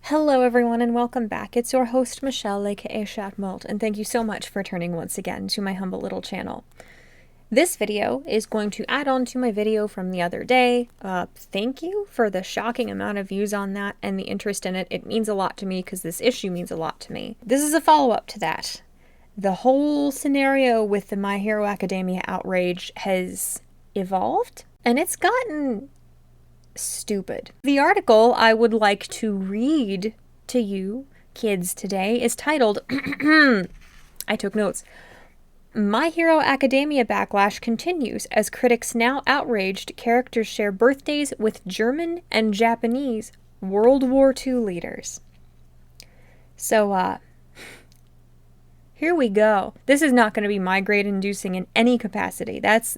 Hello everyone and welcome back. It's your host Michelle, aka Chat-Mort, and thank you so much for turning once again to my humble little channel. This video is going to add on to my video from the other day. Thank you for the shocking amount of views on that and the interest in it. It means a lot to me because this issue means a lot to me. This is a follow-up to that. The whole scenario with the My Hero Academia outrage has evolved, and it's gotten stupid. The article I would like to read to you kids today is titled, I took notes, My Hero Academia backlash continues as critics now outraged characters share birthdays with German and Japanese World War II leaders. So, here we go. This is not going to be migraine inducing in any capacity. That's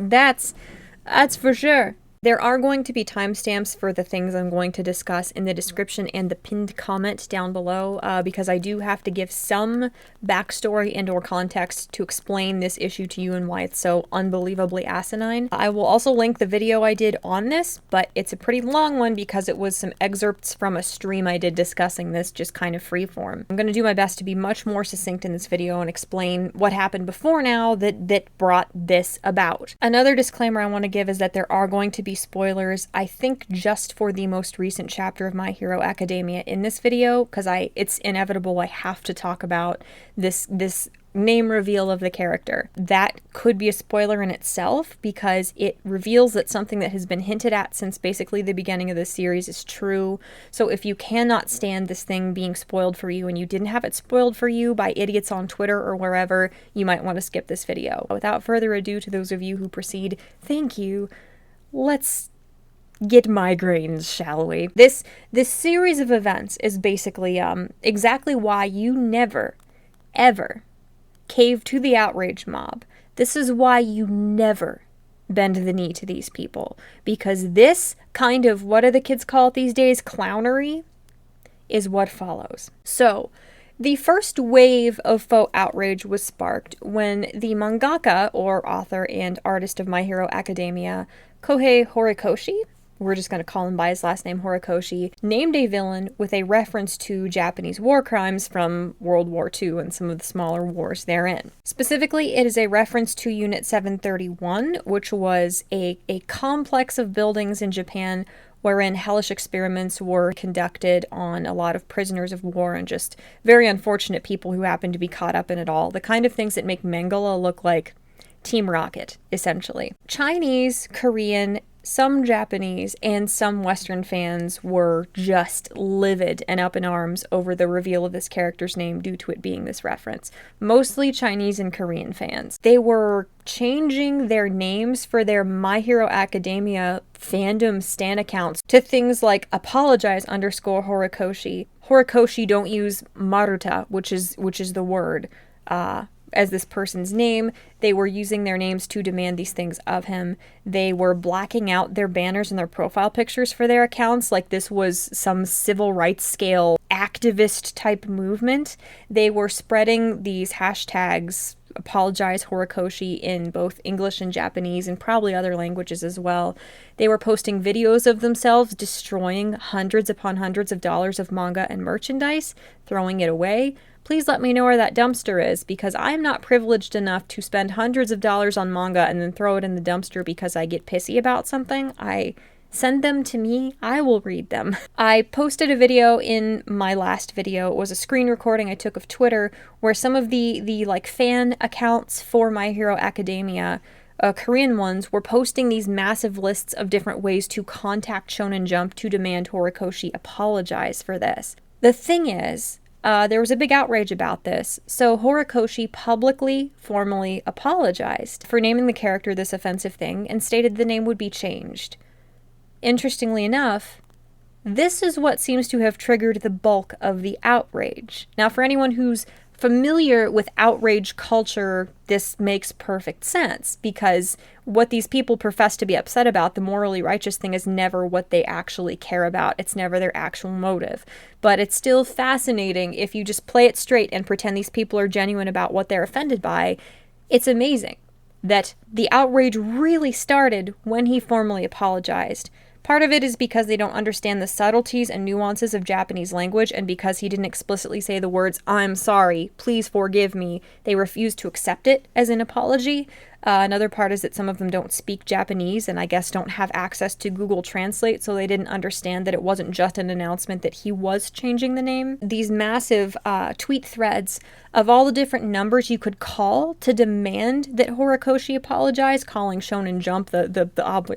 for sure. There are going to be timestamps for the things I'm going to discuss in the description and the pinned comment down below, because I do have to give some backstory and or context to explain this issue to you and why it's so unbelievably asinine. I will also link the video I did on this, but it's a pretty long one because it was some excerpts from a stream I did discussing this, just kind of freeform. I'm going to do my best to be much more succinct in this video and explain what happened before now that brought this about. Another disclaimer I want to give is that there are going to be spoilers, I think just for the most recent chapter of My Hero Academia in this video, because it's inevitable I have to talk about this name reveal of the character. That could be a spoiler in itself because it reveals that something that has been hinted at since basically the beginning of the series is true. So if you cannot stand this thing being spoiled for you and you didn't have it spoiled for you by idiots on Twitter or wherever, you might want to skip this video. Without further ado, to those of you who proceed, thank you. Let's get migraines, shall we? This series of events is basically exactly why you never, ever cave to the outrage mob. This is why you never bend the knee to these people. Because this kind of, what do the kids call it these days, clownery, is what follows. So, the first wave of faux outrage was sparked when the mangaka, or author and artist of My Hero Academia, Kohei Horikoshi, we're just going to call him by his last name, Horikoshi, named a villain with a reference to Japanese war crimes from World War II and some of the smaller wars therein. Specifically, it is a reference to Unit 731, which was a complex of buildings in Japan wherein hellish experiments were conducted on a lot of prisoners of war and just very unfortunate people who happened to be caught up in it all. The kind of things that make Mengele look like Team Rocket, essentially. Chinese, Korean, some Japanese, and some Western fans were just livid and up in arms over the reveal of this character's name due to it being this reference. Mostly Chinese and Korean fans. They were changing their names for their My Hero Academia fandom stan accounts to things like apologize_Horikoshi. Horikoshi, don't use Maruta, which is the word, as this person's name. They were using their names to demand these things of him. They were blacking out their banners and their profile pictures for their accounts like this was some civil rights scale activist type movement. They were spreading these hashtags, apologize Horikoshi, in both English and Japanese and probably other languages as well. They were posting videos of themselves destroying hundreds upon hundreds of dollars of manga and merchandise, throwing it away. Please let me know where that dumpster is, because I'm not privileged enough to spend hundreds of dollars on manga and then throw it in the dumpster because I get pissy about something. Send them to me, I will read them. I posted a video in my last video. It was a screen recording I took of Twitter where some of the like fan accounts for My Hero Academia, Korean ones, were posting these massive lists of different ways to contact Shonen Jump to demand Horikoshi apologize for this. The thing is, there was a big outrage about this, so Horikoshi publicly, formally apologized for naming the character this offensive thing and stated the name would be changed. Interestingly enough, this is what seems to have triggered the bulk of the outrage. Now, for anyone who's familiar with outrage culture, this makes perfect sense, because what these people profess to be upset about, the morally righteous thing, is never what they actually care about. It's never their actual motive. But it's still fascinating if you just play it straight and pretend these people are genuine about what they're offended by. It's amazing that the outrage really started when he formally apologized. Part of it is because they don't understand the subtleties and nuances of Japanese language, and because he didn't explicitly say the words, "I'm sorry, please forgive me," they refuse to accept it as an apology. Another part is that some of them don't speak Japanese and I guess don't have access to Google Translate, so they didn't understand that it wasn't just an announcement that he was changing the name. These massive tweet threads of all the different numbers you could call to demand that Horikoshi apologize, calling Shonen Jump,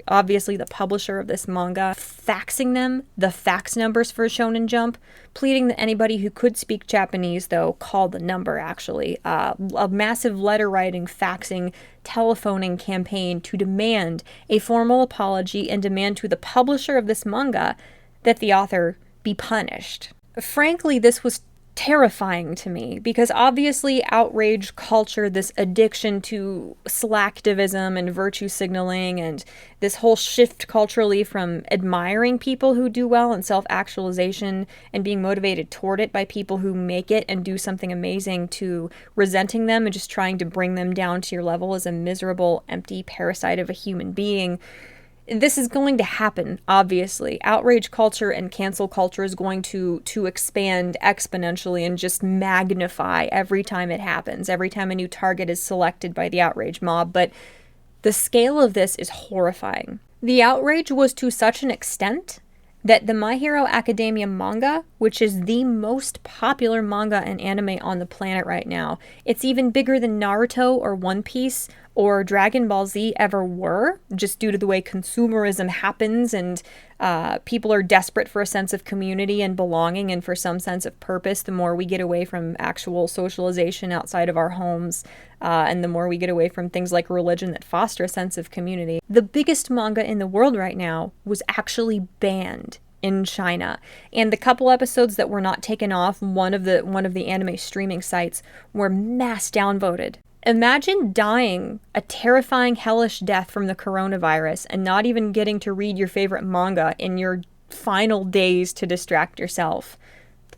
obviously the publisher of this manga, faxing them the fax numbers for Shonen Jump, pleading that anybody who could speak Japanese, though, call the number, actually. A massive letter writing, faxing, telephoning campaign to demand a formal apology and demand to the publisher of this manga that the author be punished. Frankly, this was terrifying to me because obviously outrage culture, this addiction to slacktivism and virtue signaling, and this whole shift culturally from admiring people who do well and self-actualization and being motivated toward it by people who make it and do something amazing, to resenting them and just trying to bring them down to your level as a miserable, empty parasite of a human being. This is going to happen, obviously. Outrage culture and cancel culture is going to expand exponentially and just magnify every time it happens, every time a new target is selected by the outrage mob. But the scale of this is horrifying. The outrage was to such an extent that the My Hero Academia manga, which is the most popular manga and anime on the planet right now, it's even bigger than Naruto or One Piece or Dragon Ball Z ever were, just due to the way consumerism happens and people are desperate for a sense of community and belonging and for some sense of purpose the more we get away from actual socialization outside of our homes, and the more we get away from things like religion that foster a sense of community. The biggest manga in the world right now was actually banned in China, and the couple episodes that were not taken off one of the anime streaming sites were mass downvoted. Imagine dying a terrifying, hellish death from the coronavirus and not even getting to read your favorite manga in your final days to distract yourself.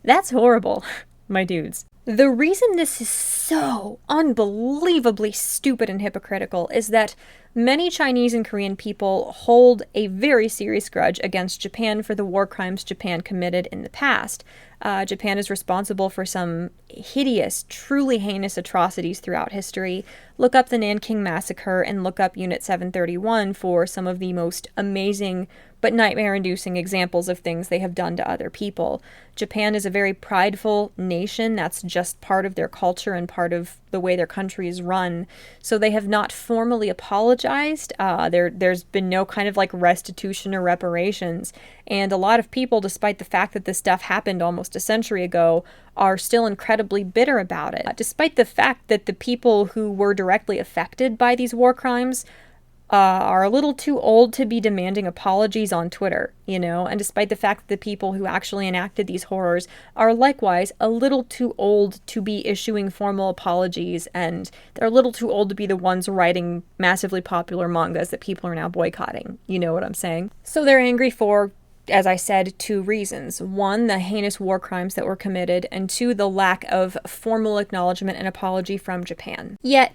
That's horrible, my dudes. The reason this is so unbelievably stupid and hypocritical is that many Chinese and Korean people hold a very serious grudge against Japan for the war crimes Japan committed in the past. Japan is responsible for some hideous, truly heinous atrocities throughout history. Look up the Nanking Massacre and look up Unit 731 for some of the most amazing but nightmare-inducing examples of things they have done to other people. Japan is a very prideful nation. That's just part of their culture and part of the way their country is run. So they have not formally apologized. There's been no kind of like restitution or reparations. And a lot of people, despite the fact that this stuff happened almost a century ago, are still incredibly bitter about it. Despite the fact that the people who were directly affected by these war crimes are a little too old to be demanding apologies on Twitter, and despite the fact that the people who actually enacted these horrors are likewise a little too old to be issuing formal apologies, and they're a little too old to be the ones writing massively popular mangas that people are now boycotting. You know what I'm saying? So they're angry for, as I said, two reasons. One, the heinous war crimes that were committed, and two, the lack of formal acknowledgement and apology from Japan. Yet,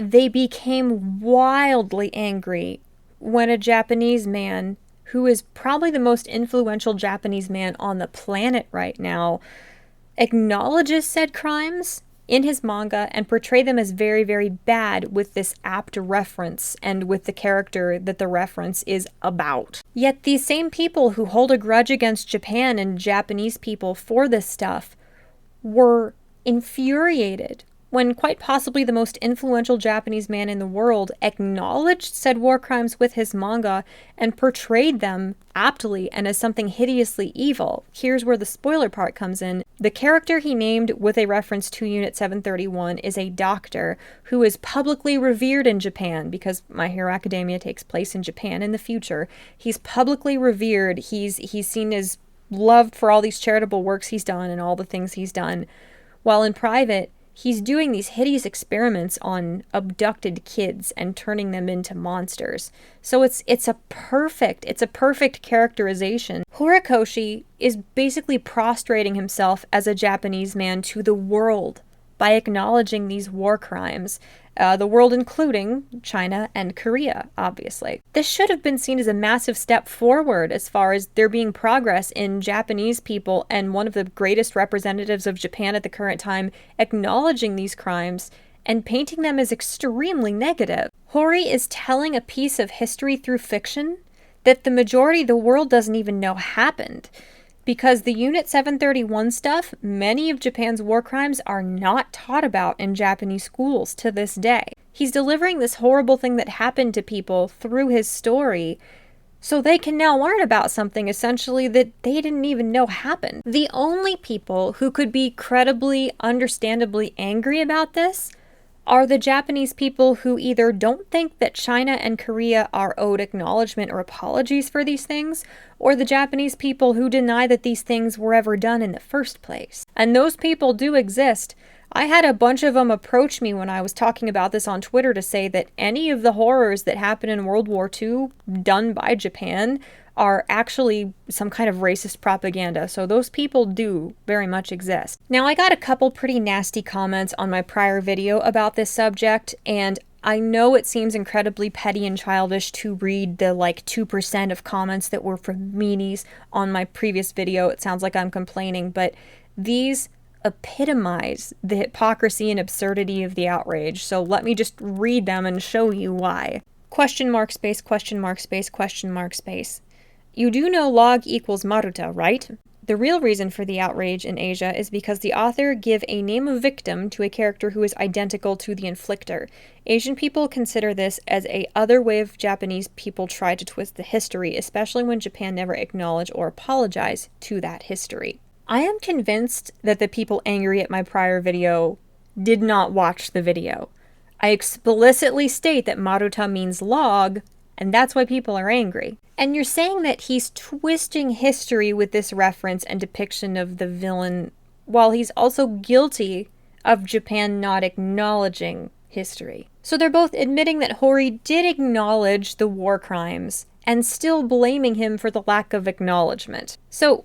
they became wildly angry when a Japanese man, who is probably the most influential Japanese man on the planet right now, acknowledges said crimes in his manga and portray them as very, very bad with this apt reference and with the character that the reference is about. Yet these same people who hold a grudge against Japan and Japanese people for this stuff were infuriated when quite possibly the most influential Japanese man in the world acknowledged said war crimes with his manga and portrayed them aptly and as something hideously evil. Here's where the spoiler part comes in. The character he named with a reference to Unit 731 is a doctor who is publicly revered in Japan because My Hero Academia takes place in Japan in the future. He's publicly revered. He's seen as loved for all these charitable works he's done and all the things he's done. While in private, he's doing these hideous experiments on abducted kids and turning them into monsters. So it's a perfect characterization. Horikoshi is basically prostrating himself as a Japanese man to the world by acknowledging these war crimes. The world including China and Korea, obviously. This should have been seen as a massive step forward as far as there being progress in Japanese people and one of the greatest representatives of Japan at the current time acknowledging these crimes and painting them as extremely negative. Hori is telling a piece of history through fiction that the majority of the world doesn't even know happened. Because the Unit 731 stuff, many of Japan's war crimes are not taught about in Japanese schools to this day. He's delivering this horrible thing that happened to people through his story, so they can now learn about something essentially that they didn't even know happened. The only people who could be credibly, understandably angry about this are the Japanese people who either don't think that China and Korea are owed acknowledgement or apologies for these things, or the Japanese people who deny that these things were ever done in the first place. And those people do exist. I had a bunch of them approach me when I was talking about this on Twitter to say that any of the horrors that happened in World War II done by Japan are actually some kind of racist propaganda, so those people do very much exist. Now, I got a couple pretty nasty comments on my prior video about this subject, and I know it seems incredibly petty and childish to read the 2% of comments that were from meanies on my previous video. It sounds like I'm complaining, but these epitomize the hypocrisy and absurdity of the outrage, so let me just read them and show you why. Question mark space, question mark space, question mark space. You do know log equals Maruta, right? The real reason for the outrage in Asia is because the author give a name of victim to a character who is identical to the inflictor. Asian people consider this as a other way of Japanese people try to twist the history, especially when Japan never acknowledge or apologize to that history. I am convinced that the people angry at my prior video did not watch the video. I explicitly state that Maruta means log, and that's why people are angry. And you're saying that he's twisting history with this reference and depiction of the villain, while he's also guilty of Japan not acknowledging history. So they're both admitting that Hori did acknowledge the war crimes, and still blaming him for the lack of acknowledgement. So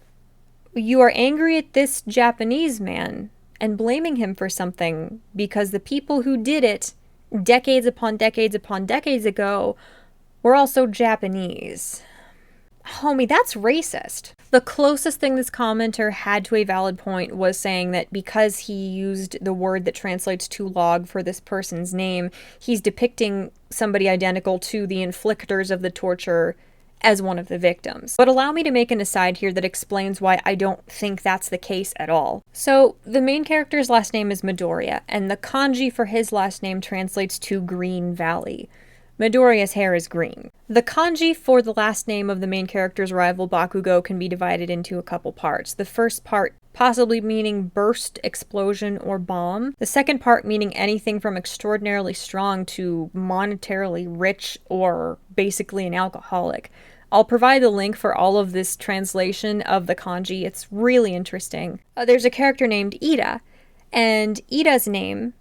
you are angry at this Japanese man, and blaming him for something, because the people who did it decades upon decades upon decades ago were also Japanese. Homie, that's racist. The closest thing this commenter had to a valid point was saying that because he used the word that translates to log for this person's name, he's depicting somebody identical to the inflictors of the torture as one of the victims. But allow me to make an aside here that explains why I don't think that's the case at all. So, the main character's last name is Midoriya, and the kanji for his last name translates to Green Valley. Midoriya's hair is green. The kanji for the last name of the main character's rival Bakugo can be divided into a couple parts. The first part possibly meaning burst, explosion, or bomb. The second part meaning anything from extraordinarily strong to monetarily rich or basically an alcoholic. I'll provide the link for all of this translation of the kanji. It's really interesting. There's a character named Ida, and Ida's name,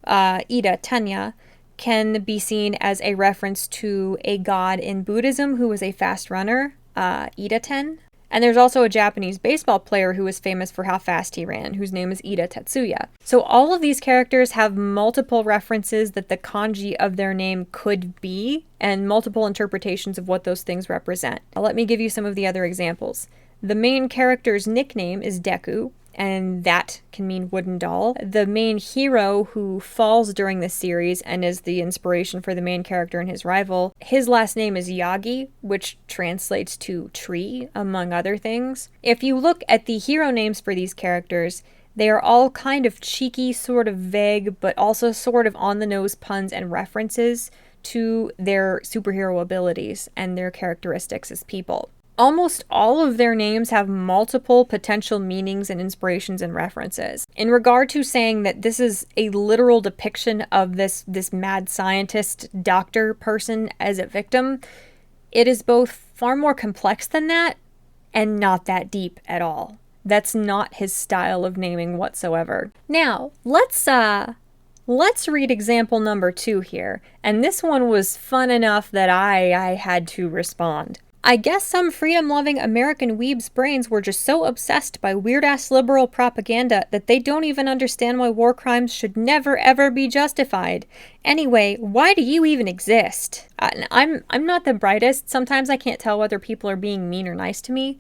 Ida Tanya, can be seen as a reference to a god in Buddhism who was a fast runner, Ida-ten. And there's also a Japanese baseball player who was famous for how fast he ran, whose name is Ida Tetsuya. So all of these characters have multiple references that the kanji of their name could be, and multiple interpretations of what those things represent. Let me give you some of the other examples. The main character's nickname is Deku, and that can mean wooden doll. The main hero who falls during this series and is the inspiration for the main character and his rival, his last name is Yagi, which translates to tree, among other things. If you look at the hero names for these characters, they are all kind of cheeky, sort of vague, but also sort of on-the-nose puns and references to their superhero abilities and their characteristics as people. Almost all of their names have multiple potential meanings and inspirations and references. In regard to saying that this is a literal depiction of this mad scientist doctor person as a victim, it is both far more complex than that and not that deep at all. That's not his style of naming whatsoever. Now, let's read example number 2 here. And this one was fun enough that I had to respond. I guess some freedom-loving American weebs' brains were just so obsessed by weird-ass liberal propaganda that they don't even understand why war crimes should never ever be justified. Anyway, why do you even exist? I'm not the brightest. Sometimes I can't tell whether people are being mean or nice to me.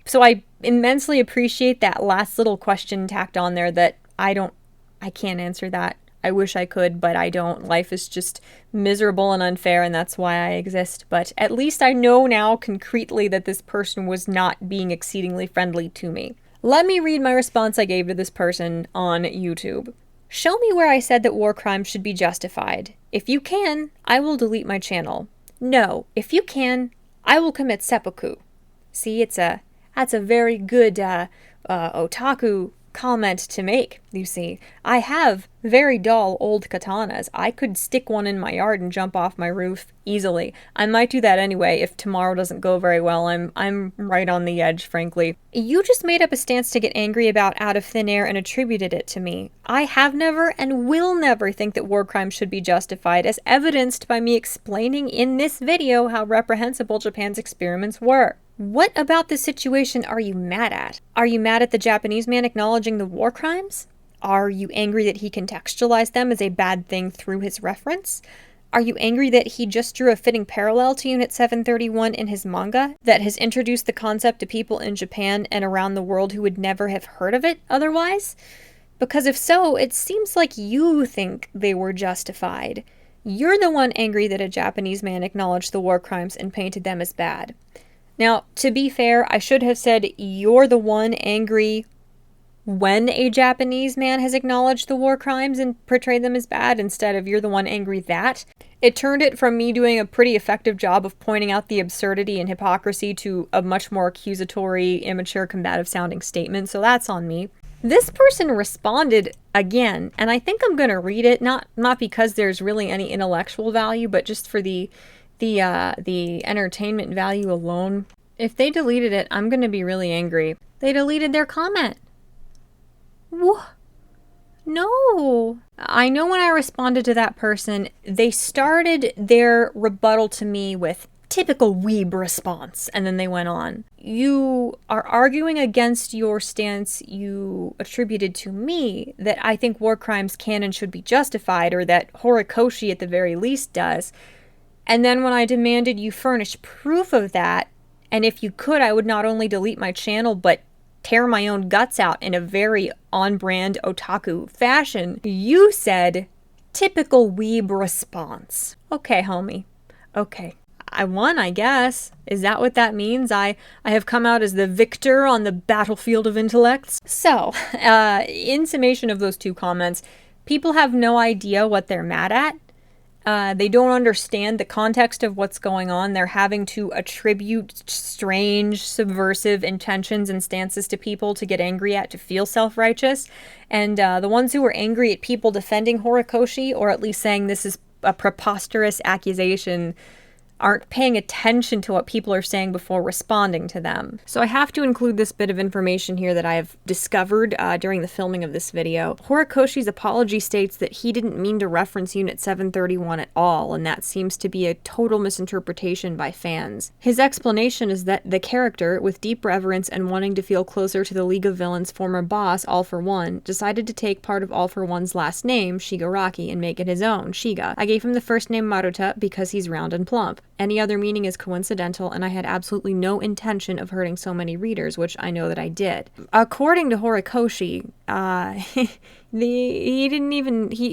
So I immensely appreciate that last little question tacked on there that I can't answer that. I wish I could, but I don't. Life is just miserable and unfair, and that's why I exist. But at least I know now concretely that this person was not being exceedingly friendly to me. Let me read my response I gave to this person on YouTube. Show me where I said that war crimes should be justified. If you can, I will delete my channel. No, if you can, I will commit seppuku. See, that's a very good otaku comment to make, you see. I have very dull old katanas. I could stick one in my yard and jump off my roof easily. I might do that anyway if tomorrow doesn't go very well. I'm right on the edge, frankly. You just made up a stance to get angry about out of thin air and attributed it to me. I have never and will never think that war crimes should be justified, as evidenced by me explaining in this video how reprehensible Japan's experiments were. What about this situation are you mad at? Are you mad at the Japanese man acknowledging the war crimes? Are you angry that he contextualized them as a bad thing through his reference? Are you angry that he just drew a fitting parallel to Unit 731 in his manga that has introduced the concept to people in Japan and around the world who would never have heard of it otherwise? Because if so, it seems like you think they were justified. You're the one angry that a Japanese man acknowledged the war crimes and painted them as bad. Now, to be fair, I should have said you're the one angry when a Japanese man has acknowledged the war crimes and portrayed them as bad, instead of you're the one angry that. It turned it from me doing a pretty effective job of pointing out the absurdity and hypocrisy to a much more accusatory, immature, combative-sounding statement, so that's on me. This person responded again, and I think I'm going to read it, not because there's really any intellectual value, but just for the entertainment value alone. If they deleted it, I'm going to be really angry. They deleted their comment. No. I know when I responded to that person, they started their rebuttal to me with typical weeb response, and then they went on. You are arguing against your stance you attributed to me that I think war crimes can and should be justified, or that Horikoshi at the very least does. And then when I demanded you furnish proof of that, and if you could, I would not only delete my channel, but tear my own guts out in a very on-brand otaku fashion, you said, typical weeb response. Okay, homie. Okay. I won, I guess. Is that what that means? I have come out as the victor on the battlefield of intellects? So, in summation of those two comments, people have no idea what they're mad at. They don't understand the context of what's going on. They're having to attribute strange, subversive intentions and stances to people to get angry at, to feel self-righteous. And the ones who are angry at people defending Horikoshi, or at least saying this is a preposterous accusation, aren't paying attention to what people are saying before responding to them. So I have to include this bit of information here that I have discovered during the filming of this video. Horikoshi's apology states that he didn't mean to reference Unit 731 at all, and that seems to be a total misinterpretation by fans. His explanation is that the character, with deep reverence and wanting to feel closer to the League of Villains' former boss, All For One, decided to take part of All For One's last name, Shigaraki, and make it his own, Shiga. I gave him the first name Maruta because he's round and plump. Any other meaning is coincidental, and I had absolutely no intention of hurting so many readers, which I know that I did. According to Horikoshi, he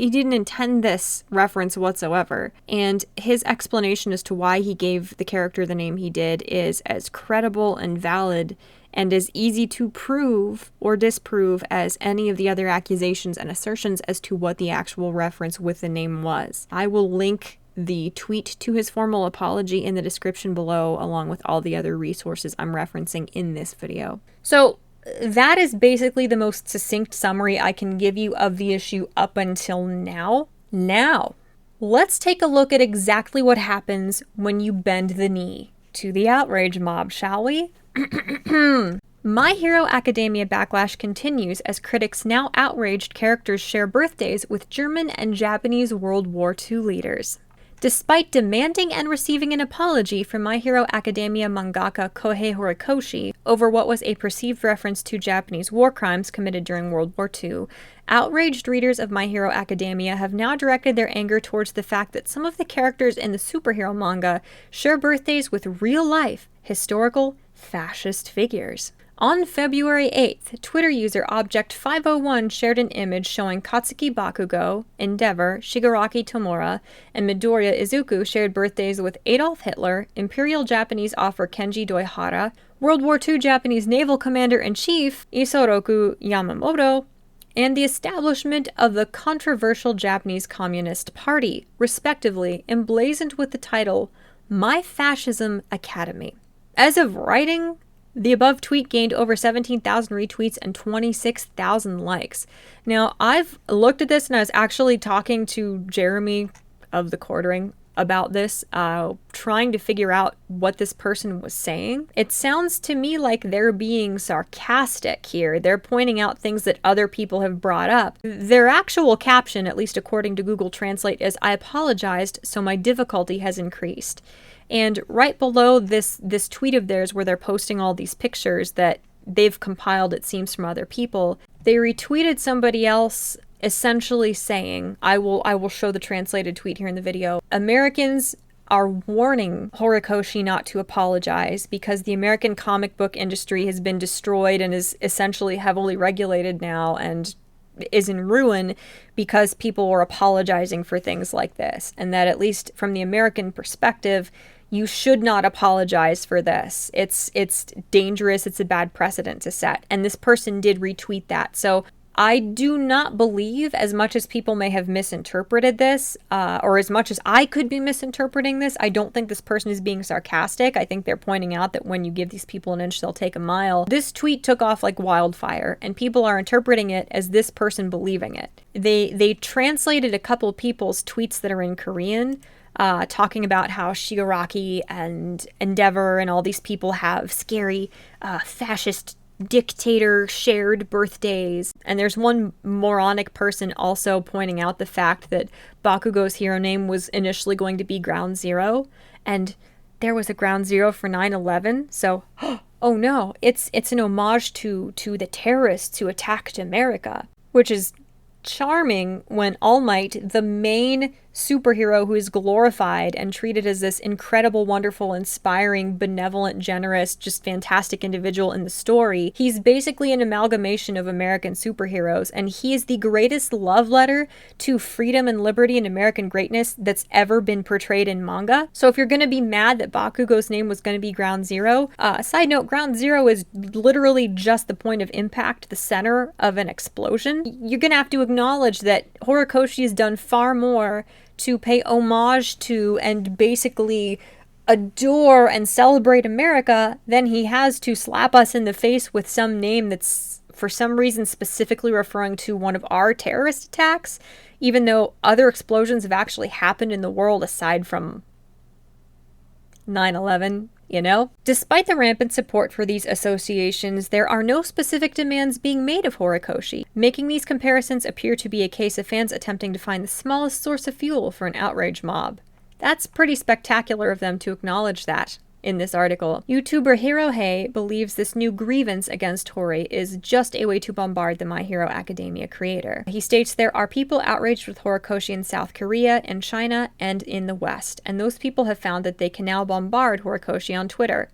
didn't intend this reference whatsoever, and his explanation as to why he gave the character the name he did is as credible and valid and as easy to prove or disprove as any of the other accusations and assertions as to what the actual reference with the name was. I will link the tweet to his formal apology in the description below, along with all the other resources I'm referencing in this video. So that is basically the most succinct summary I can give you of the issue up until now. Now, let's take a look at exactly what happens when you bend the knee to the outrage mob, shall we? My Hero Academia backlash continues as critics now outraged characters share birthdays with German and Japanese World War II leaders. Despite demanding and receiving an apology from My Hero Academia mangaka Kohei Horikoshi over what was a perceived reference to Japanese war crimes committed during World War II, outraged readers of My Hero Academia have now directed their anger towards the fact that some of the characters in the superhero manga share birthdays with real-life, historical, fascist figures. On February 8th, Twitter user Object501 shared an image showing Katsuki Bakugo, Endeavor, Shigaraki Tomura, and Midoriya Izuku shared birthdays with Adolf Hitler, Imperial Japanese author Kenji Doihara, World War II Japanese Naval Commander-in-Chief Isoroku Yamamoto, and the establishment of the controversial Japanese Communist Party, respectively, emblazoned with the title, My Fascism Academy. As of writing, the above tweet gained over 17,000 retweets and 26,000 likes. Now, I've looked at this and I was actually talking to Jeremy of the Quartering about this, trying to figure out what this person was saying. It sounds to me like they're being sarcastic here. They're pointing out things that other people have brought up. Their actual caption, at least according to Google Translate, is, "I apologized, so my difficulty has increased." And right below this tweet of theirs where they're posting all these pictures that they've compiled, it seems, from other people, they retweeted somebody else essentially saying, I will show the translated tweet here in the video, Americans are warning Horikoshi not to apologize because the American comic book industry has been destroyed and is essentially heavily regulated now and is in ruin because people were apologizing for things like this. And that, at least from the American perspective, you should not apologize for this. It's dangerous. It's a bad precedent to set. And this person did retweet that. So I do not believe, as much as people may have misinterpreted this, or as much as I could be misinterpreting this, I don't think this person is being sarcastic. I think they're pointing out that when you give these people an inch, they'll take a mile. This tweet took off like wildfire, and people are interpreting it as this person believing it. They translated a couple people's tweets that are in Korean, talking about how Shigaraki and Endeavor and all these people have scary fascist dictator shared birthdays. And there's one moronic person also pointing out the fact that Bakugo's hero name was initially going to be Ground Zero, and there was a Ground Zero for 9/11. So, oh no, it's an homage to the terrorists who attacked America, which is charming when All Might, the main superhero who is glorified and treated as this incredible, wonderful, inspiring, benevolent, generous, just fantastic individual in the story, he's basically an amalgamation of American superheroes, and he is the greatest love letter to freedom and liberty and American greatness that's ever been portrayed in manga. So if you're going to be mad that Bakugo's name was going to be Ground Zero, side note, Ground Zero is literally just the point of impact, the center of an explosion. You're going to have to acknowledge that Horikoshi has done far more to pay homage to and basically adore and celebrate America than he has to slap us in the face with some name that's for some reason specifically referring to one of our terrorist attacks, even though other explosions have actually happened in the world aside from 9/11, you know? Despite the rampant support for these associations, there are no specific demands being made of Horikoshi, making these comparisons appear to be a case of fans attempting to find the smallest source of fuel for an outrage mob. That's pretty spectacular of them to acknowledge that in this article. YouTuber Hirohei believes this new grievance against Hori is just a way to bombard the My Hero Academia creator. He states there are people outraged with Horikoshi in South Korea, in China, and in the West, and those people have found that they can now bombard Horikoshi on Twitter.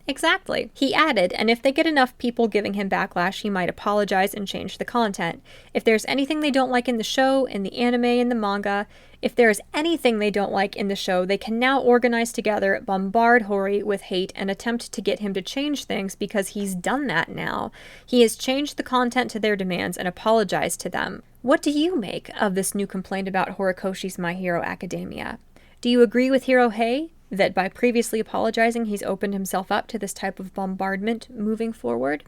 Exactly. He added, and if they get enough people giving him backlash, he might apologize and change the content. If there's anything they don't like in the show, in the anime, in the manga, if there's anything they don't like in the show, they can now organize together, bombard Hori with hate, and attempt to get him to change things because he's done that now. He has changed the content to their demands and apologized to them. What do you make of this new complaint about Horikoshi's My Hero Academia? Do you agree with Hirohei that by previously apologizing, he's opened himself up to this type of bombardment moving forward?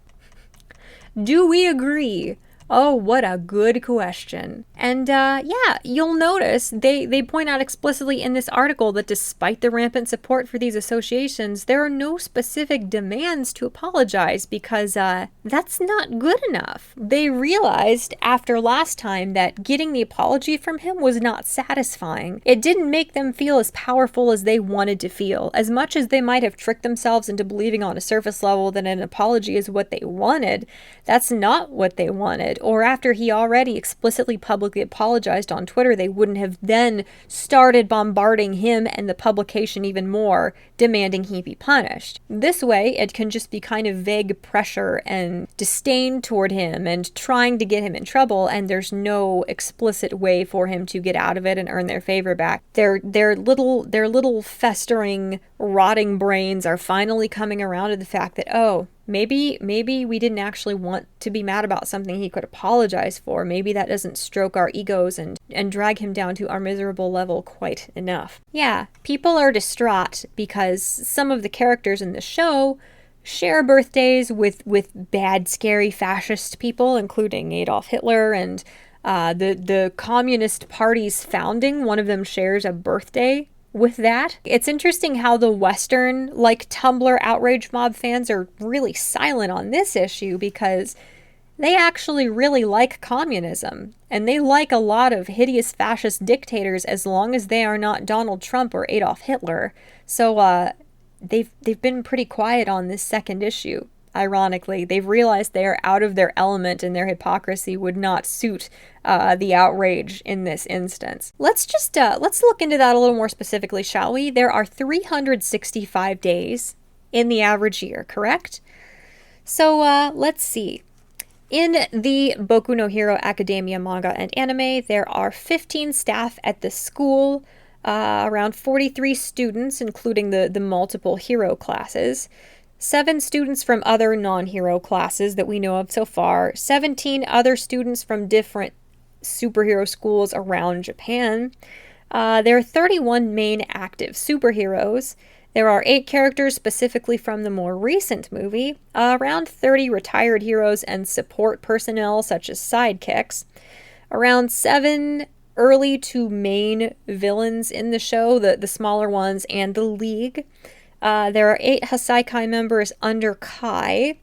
Do we agree Oh, what a good question. And yeah, you'll notice they point out explicitly in this article that despite the rampant support for these associations, there are no specific demands to apologize because that's not good enough. They realized after last time that getting the apology from him was not satisfying. It didn't make them feel as powerful as they wanted to feel. As much as they might have tricked themselves into believing on a surface level that an apology is what they wanted, that's not what they wanted. Or after he already explicitly publicly apologized on Twitter, they wouldn't have then started bombarding him and the publication even more, demanding he be punished. This way, it can just be kind of vague pressure and disdain toward him and trying to get him in trouble, and there's no explicit way for him to get out of it and earn their favor back. Their little festering, rotting brains are finally coming around to the fact that, oh, maybe we didn't actually want to be mad about something he could apologize for. Maybe that doesn't stroke our egos and drag him down to our miserable level quite enough. Yeah, people are distraught because some of the characters in the show share birthdays with bad, scary fascist people, including Adolf Hitler and the Communist Party's founding. One of them shares a birthday with that. It's interesting how the Western, Tumblr outrage mob fans are really silent on this issue because they actually really like communism, and they like a lot of hideous fascist dictators as long as they are not Donald Trump or Adolf Hitler. So they've been pretty quiet on this second issue. Ironically, they've realized they are out of their element and their hypocrisy would not suit the outrage in this instance. Let's look into that a little more specifically, shall we? There are 365 days in the average year, correct? So let's see. In the Boku no Hero Academia manga and anime, there are 15 staff at the school, around 43 students, including the multiple hero classes. 7 students from other non-hero classes that we know of so far, 17 other students from different superhero schools around Japan. There are 31 main active superheroes. There are 8 characters specifically from the more recent movie, around 30 retired heroes and support personnel such as sidekicks, around 7 early to main villains in the show, the smaller ones, and the League. There are 8 Hasaikai members under Kai.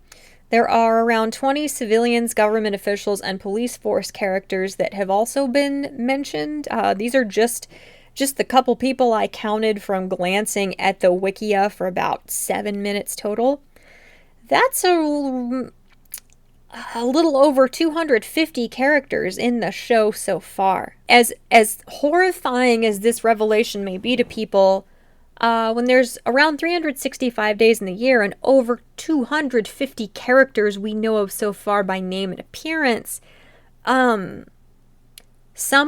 There are around 20 civilians, government officials, and police force characters that have also been mentioned. These are just the couple people I counted from glancing at the Wikia for about 7 minutes total. That's a little over 250 characters in the show so far. As horrifying as this revelation may be to people, when there's around 365 days in the year and over 250 characters we know of so far by name and appearance, some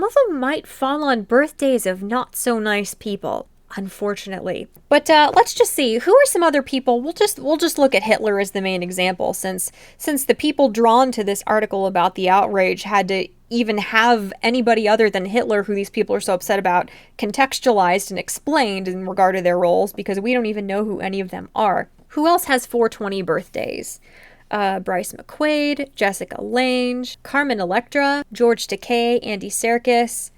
of them might fall on birthdays of not so nice people, unfortunately. But let's just see, who are some other people? We'll just look at Hitler as the main example, since the people drawn to this article about the outrage had to even have anybody other than Hitler, who these people are so upset about, contextualized and explained in regard to their roles, because we don't even know who any of them are. Who else has 420 birthdays? Bryce McQuaid, Jessica Lange, Carmen Electra, George Takei, Andy Serkis,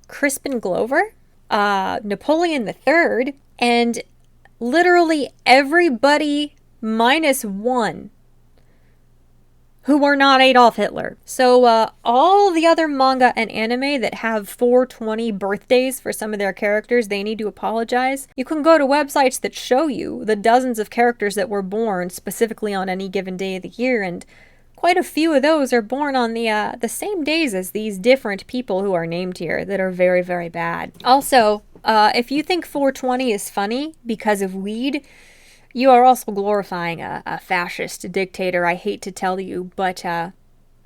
Crispin Glover, Napoleon III, and literally everybody minus one who are not Adolf Hitler. So all the other manga and anime that have 420 birthdays for some of their characters, they need to apologize. You can go to websites that show you the dozens of characters that were born specifically on any given day of the year, and quite a few of those are born on the same days as these different people who are named here that are very, very bad. Also, if you think 420 is funny because of weed, you are also glorifying a fascist dictator, I hate to tell you, but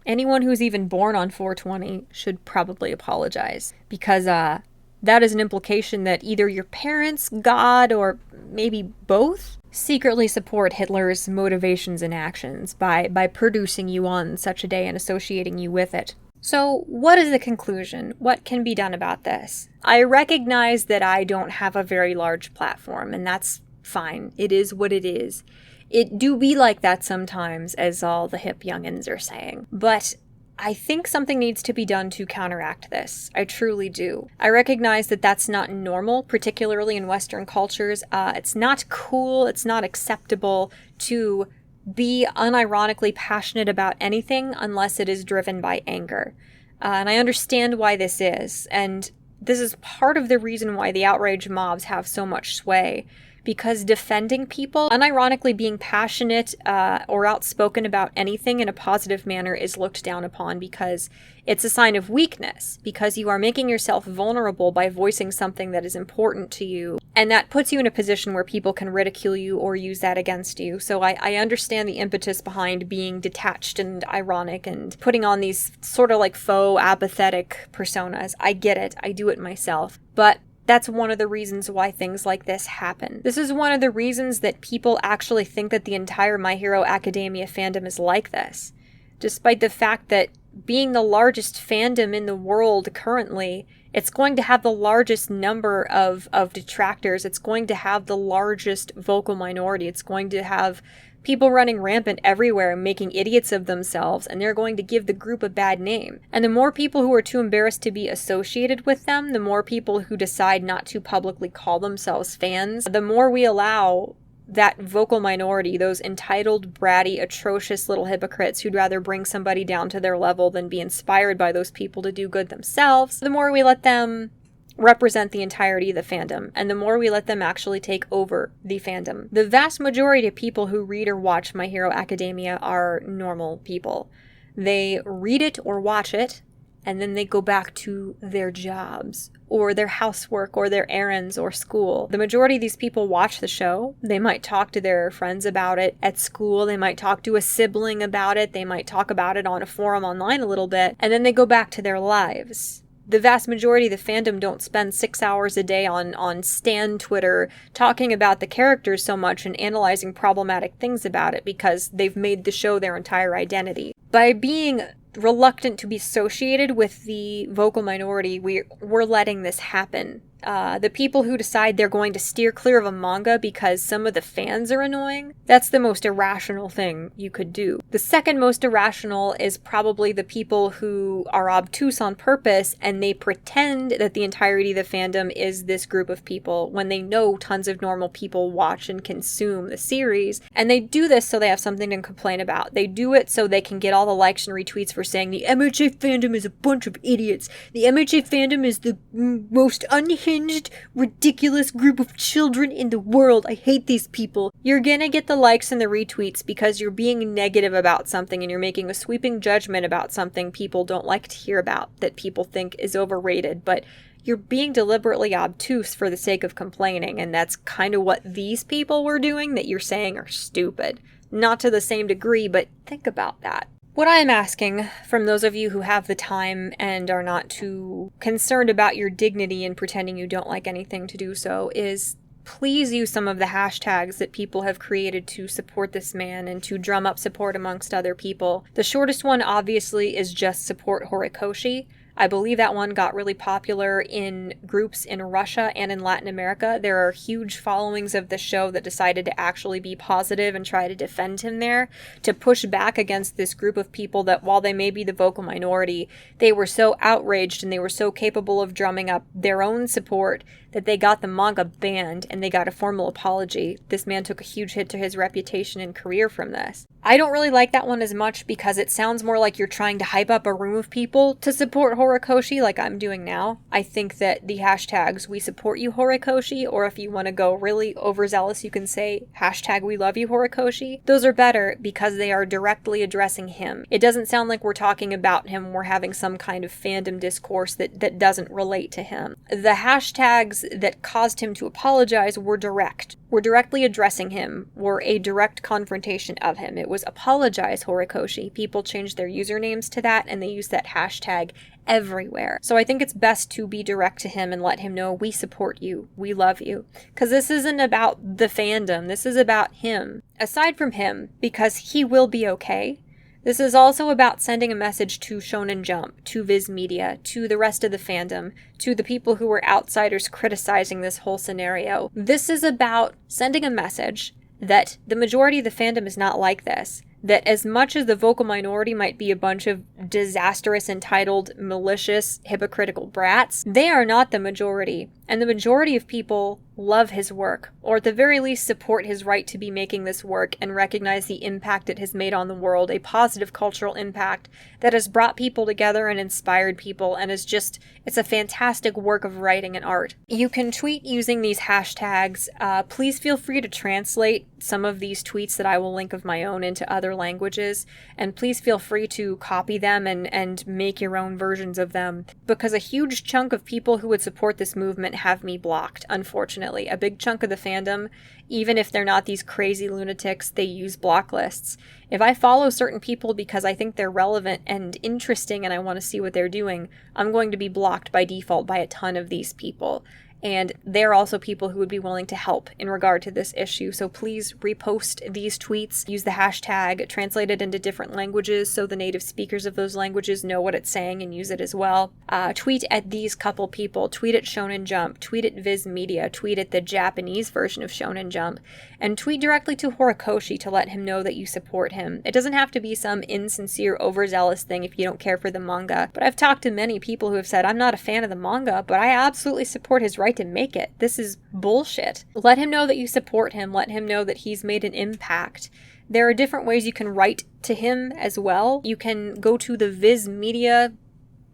anyone who's even born on 420 should probably apologize, because that is an implication that either your parents, God, or maybe both secretly support Hitler's motivations and actions by producing you on such a day and associating you with it. So what is the conclusion? What can be done about this? I recognize that I don't have a very large platform, and that's fine. It is what it is. It do be like that sometimes, as all the hip youngins are saying. But I think something needs to be done to counteract this. I truly do. I recognize that that's not normal, particularly in Western cultures. It's not cool, it's not acceptable to be unironically passionate about anything unless it is driven by anger. And I understand why this is. And this is part of the reason why the outrage mobs have so much sway. Because defending people, unironically being passionate or outspoken about anything in a positive manner is looked down upon because it's a sign of weakness, because you are making yourself vulnerable by voicing something that is important to you. And that puts you in a position where people can ridicule you or use that against you. So I understand the impetus behind being detached and ironic and putting on these sort of like faux apathetic personas. I get it. I do it myself. But that's one of the reasons why things like this happen. This is one of the reasons that people actually think that the entire My Hero Academia fandom is like this. Despite the fact that being the largest fandom in the world currently, it's going to have the largest number of detractors. It's going to have the largest vocal minority. It's going to have people running rampant everywhere, making idiots of themselves, and they're going to give the group a bad name. And the more people who are too embarrassed to be associated with them, the more people who decide not to publicly call themselves fans, the more we allow that vocal minority, those entitled, bratty, atrocious little hypocrites who'd rather bring somebody down to their level than be inspired by those people to do good themselves, the more we let them represent the entirety of the fandom, and the more we let them actually take over the fandom. The vast majority of people who read or watch My Hero Academia are normal people. They read it or watch it, and then they go back to their jobs, or their housework, or their errands, or school. The majority of these people watch the show. They might talk to their friends about it at school. They might talk to a sibling about it. They might talk about it on a forum online a little bit, and then they go back to their lives. The vast majority of the fandom don't spend 6 hours a day on Stan Twitter talking about the characters so much and analyzing problematic things about it because they've made the show their entire identity. By being reluctant to be associated with the vocal minority, we're letting this happen. The people who decide they're going to steer clear of a manga because some of the fans are annoying, that's the most irrational thing you could do. The second most irrational is probably the people who are obtuse on purpose and they pretend that the entirety of the fandom is this group of people when they know tons of normal people watch and consume the series. And they do this so they have something to complain about. They do it so they can get all the likes and retweets for saying the MHA fandom is a bunch of idiots. The MHA fandom is the most unhinged, ridiculous group of children in the world. I hate these people. You're gonna get the likes and the retweets because you're being negative about something and you're making a sweeping judgment about something people don't like to hear about, that people think is overrated, but you're being deliberately obtuse for the sake of complaining, and that's kind of what these people were doing that you're saying are stupid. Not to the same degree, but think about that. What I am asking from those of you who have the time and are not too concerned about your dignity and pretending you don't like anything to do so is please use some of the hashtags that people have created to support this man and to drum up support amongst other people. The shortest one obviously is just support Horikoshi. I believe that one got really popular in groups in Russia and in Latin America. There are huge followings of the show that decided to actually be positive and try to defend him there, to push back against this group of people that, while they may be the vocal minority, they were so outraged and they were so capable of drumming up their own support that they got the manga banned and they got a formal apology. This man took a huge hit to his reputation and career from this. I don't really like that one as much because it sounds more like you're trying to hype up a room of people to support Horikoshi like I'm doing now. I think that the hashtags "We support you Horikoshi," or if you want to go really overzealous, you can say hashtag "We love you Horikoshi." Those are better because they are directly addressing him. It doesn't sound like we're talking about him, we're having some kind of fandom discourse that doesn't relate to him. The hashtags that caused him to apologize were direct. We're directly addressing him, were a direct confrontation of him. It was apologize Horikoshi. People changed their usernames to that and they use that hashtag everywhere. So I think it's best to be direct to him and let him know we support you, we love you. Because this isn't about the fandom, this is about him. Aside from him, because he will be okay, this is also about sending a message to Shonen Jump, to Viz Media, to the rest of the fandom, to the people who were outsiders criticizing this whole scenario. This is about sending a message that the majority of the fandom is not like this. that as much as the vocal minority might be a bunch of disastrous, entitled, malicious, hypocritical brats, they are not the majority. And the majority of people love his work, or at the very least support his right to be making this work and recognize the impact it has made on the world, a positive cultural impact that has brought people together and inspired people, and it's a fantastic work of writing and art. You can tweet using these hashtags. Please feel free to translate some of these tweets that I will link of my own into other languages, and please feel free to copy them and make your own versions of them, because a huge chunk of people who would support this movement have me blocked, unfortunately. A big chunk of the fandom, even if they're not these crazy lunatics, they use block lists. If I follow certain people because I think they're relevant and interesting and I want to see what they're doing, I'm going to be blocked by default by a ton of these people. And they're also people who would be willing to help in regard to this issue. So please repost these tweets, use the hashtag, translate it into different languages so the native speakers of those languages know what it's saying and use it as well. Tweet at these couple people, tweet at Shonen Jump, tweet at Viz Media, tweet at the Japanese version of Shonen Jump, and tweet directly to Horikoshi to let him know that you support him. It doesn't have to be some insincere, overzealous thing if you don't care for the manga, but I've talked to many people who have said, I'm not a fan of the manga, but I absolutely support his right to make it. This is bullshit. Let him know that you support him. Let him know that he's made an impact. There are different ways you can write to him as well. You can go to the Viz Media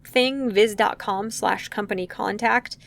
thing, viz.com/company contact.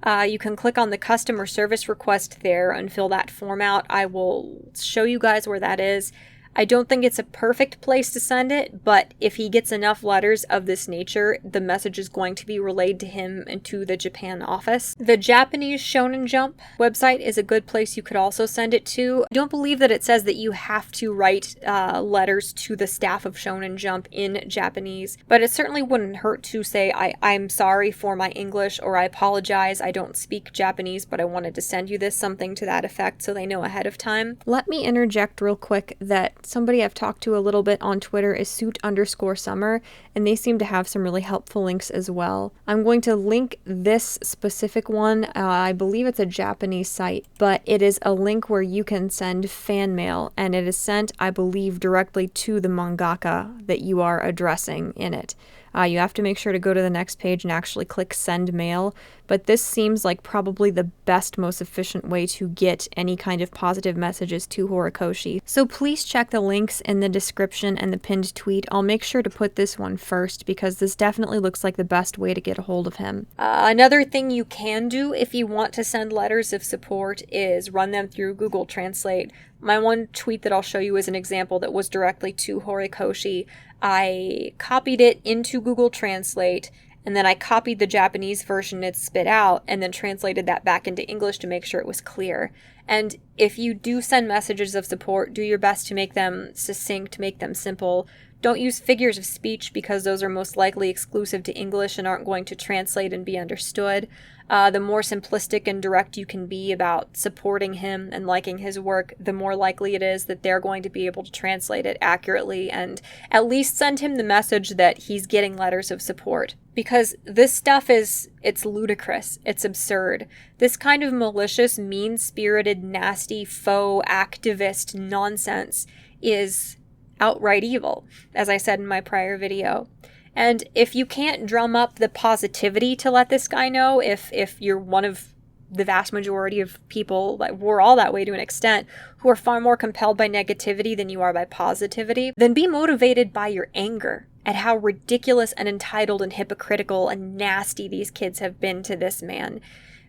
You can click on the customer service request there and fill that form out. I will show you guys where that is. I don't think it's a perfect place to send it, but if he gets enough letters of this nature, the message is going to be relayed to him and to the Japan office. The Japanese Shonen Jump website is a good place you could also send it to. I don't believe that it says that you have to write letters to the staff of Shonen Jump in Japanese, but it certainly wouldn't hurt to say, I'm sorry for my English, or I apologize, I don't speak Japanese, but I wanted to send you this, something to that effect, so they know ahead of time. Let me interject real quick that somebody I've talked to a little bit on Twitter is suit_summer, and they seem to have some really helpful links as well. I'm going to link this specific one. I believe it's a Japanese site, but it is a link where you can send fan mail, and it is sent, I believe, directly to the mangaka that you are addressing in it. You have to make sure to go to the next page and actually click send mail, but this seems like probably the best, most efficient way to get any kind of positive messages to Horikoshi. So please check the links in the description and the pinned tweet. I'll make sure to put this one first because this definitely looks like the best way to get a hold of him. Another thing you can do if you want to send letters of support is run them through Google Translate. My one tweet that I'll show you is an example that was directly to Horikoshi. I copied it into Google Translate, and then I copied the Japanese version it spit out, and then translated that back into English to make sure it was clear. And if you do send messages of support, do your best to make them succinct, make them simple. Don't use figures of speech because those are most likely exclusive to English and aren't going to translate and be understood. The more simplistic and direct you can be about supporting him and liking his work, the more likely it is that they're going to be able to translate it accurately and at least send him the message that he's getting letters of support. Because this stuff it's ludicrous. It's absurd. This kind of malicious, mean-spirited, nasty, faux activist nonsense is outright evil, as I said in my prior video. And if you can't drum up the positivity to let this guy know, if you're one of the vast majority of people, like we're all that way to an extent, who are far more compelled by negativity than you are by positivity, then be motivated by your anger at how ridiculous and entitled and hypocritical and nasty these kids have been to this man.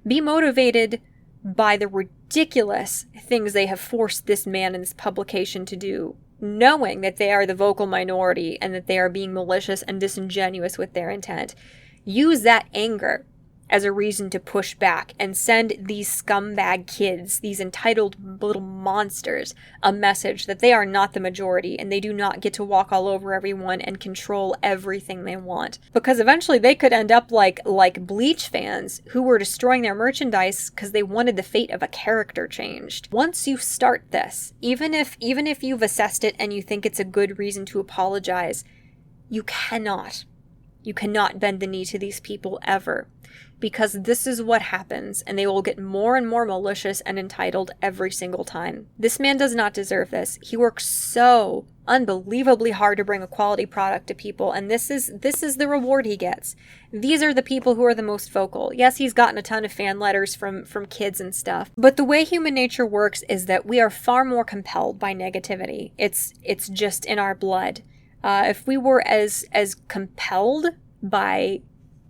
Be motivated by the ridiculous things they have forced this man in this publication to do, knowing that they are the vocal minority and that they are being malicious and disingenuous with their intent. Use that anger as a reason to push back and send these scumbag kids, these entitled little monsters, a message that they are not the majority and they do not get to walk all over everyone and control everything they want. Because eventually they could end up like Bleach fans who were destroying their merchandise because they wanted the fate of a character changed. Once you start this, even if you've assessed it and you think it's a good reason to apologize, you cannot bend the knee to these people ever. Because this is what happens, and they will get more and more malicious and entitled every single time. This man does not deserve this. He works so unbelievably hard to bring a quality product to people, and this is the reward he gets. These are the people who are the most vocal. Yes, he's gotten a ton of fan letters from kids and stuff, but the way human nature works is that we are far more compelled by negativity. It's just in our blood. If we were as compelled by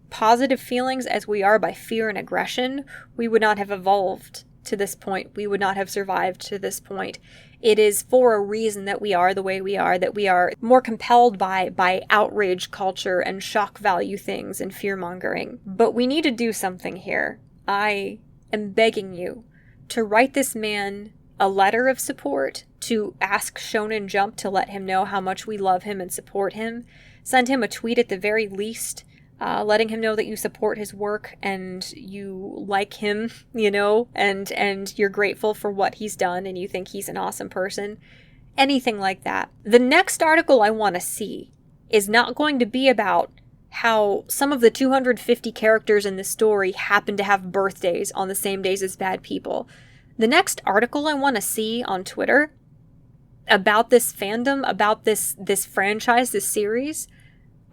positive feelings as we are by fear and aggression, we would not have evolved to this point. We would not have survived to this point. It is for a reason that we are the way we are, that we are more compelled by outrage culture and shock value things and fear-mongering. But we need to do something here. I am begging you to write this man a letter of support, to ask Shonen Jump to let him know how much we love him and support him. Send him a tweet at the very least, letting him know that you support his work and you like him, you know, and you're grateful for what he's done and you think he's an awesome person. Anything like that. The next article I want to see is not going to be about how some of the 250 characters in the story happen to have birthdays on the same days as bad people. The next article I want to see on Twitter about this fandom, about this franchise, this series,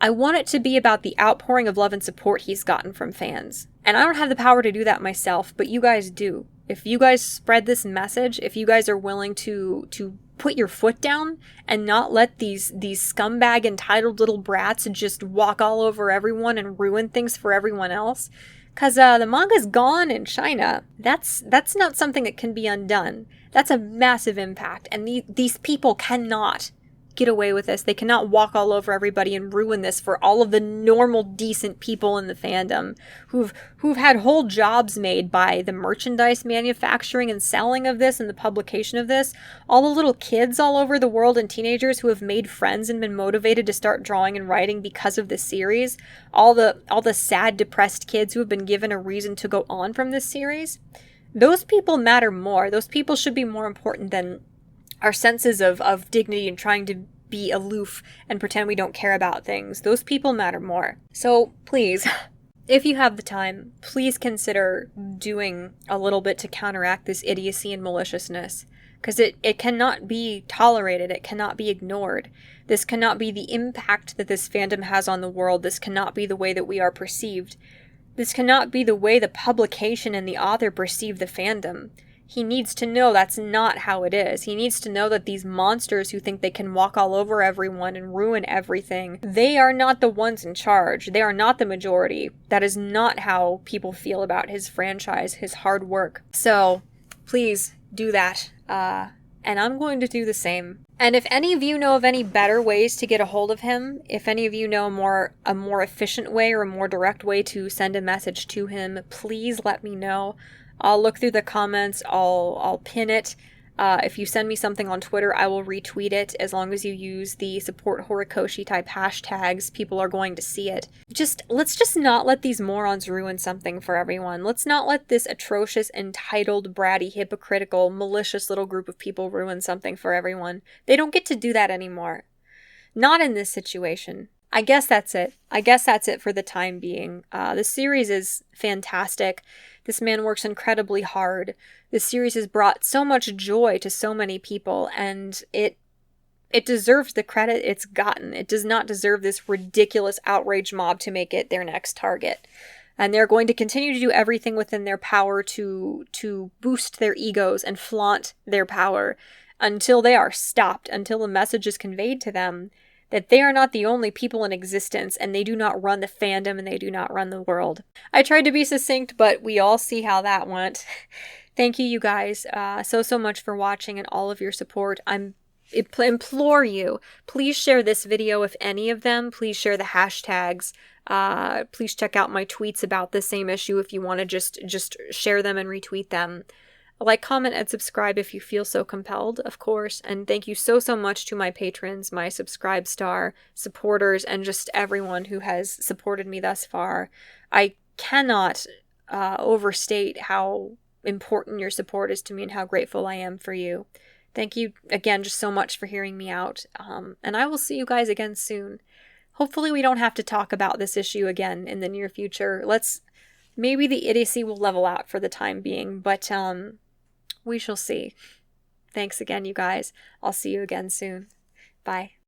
I want it to be about the outpouring of love and support he's gotten from fans. And I don't have the power to do that myself, but you guys do. If you guys spread this message, if you guys are willing to put your foot down and not let these scumbag entitled little brats just walk all over everyone and ruin things for everyone else, because the manga's gone in China. That's not something that can be undone. That's a massive impact, and these people cannot get away with this. They cannot walk all over everybody and ruin this for all of the normal, decent people in the fandom who've had whole jobs made by the merchandise manufacturing and selling of this and the publication of this. All the little kids all over the world and teenagers who have made friends and been motivated to start drawing and writing because of this series. All the sad, depressed kids who have been given a reason to go on from this series. Those people matter more. Those people should be more important than our senses of dignity and trying to be aloof and pretend we don't care about things. Those people matter more. So please, if you have the time, please consider doing a little bit to counteract this idiocy and maliciousness. Because it cannot be tolerated. It cannot be ignored. This cannot be the impact that this fandom has on the world. This cannot be the way that we are perceived. This cannot be the way the publication and the author perceive the fandom. He needs to know that's not how it is. He needs to know that these monsters who think they can walk all over everyone and ruin everything, they are not the ones in charge. They are not the majority. That is not how people feel about his franchise, his hard work. So, please do that. And I'm going to do the same. And if any of you know of any better ways to get a hold of him, if any of you know a more efficient way or a more direct way to send a message to him, please let me know. I'll look through the comments, I'll pin it. If you send me something on Twitter, I will retweet it. As long as you use the support Horikoshi type hashtags, people are going to see it. Let's just not let these morons ruin something for everyone. Let's not let this atrocious, entitled, bratty, hypocritical, malicious little group of people ruin something for everyone. They don't get to do that anymore. Not in this situation. I guess that's it. I guess that's it for the time being. This series is fantastic. This man works incredibly hard. This series has brought so much joy to so many people, and it deserves the credit it's gotten. It does not deserve this ridiculous outrage mob to make it their next target. And they're going to continue to do everything within their power to boost their egos and flaunt their power until they are stopped, until the message is conveyed to them that they are not the only people in existence, and they do not run the fandom, and they do not run the world. I tried to be succinct, but we all see how that went. Thank you, you guys, so much for watching and all of your support. I implore you, please share this video if any of them. Please share the hashtags. Please check out my tweets about the same issue if you want to just share them and retweet them. Like, comment, and subscribe if you feel so compelled, of course. And thank you so much to my patrons, my subscribe star supporters, and just everyone who has supported me thus far. I cannot overstate how important your support is to me and how grateful I am for you. Thank you again just so much for hearing me out. And I will see you guys again soon. Hopefully we don't have to talk about this issue again in the near future. Maybe the idiocy will level out for the time being, but we shall see. Thanks again, you guys. I'll see you again soon. Bye.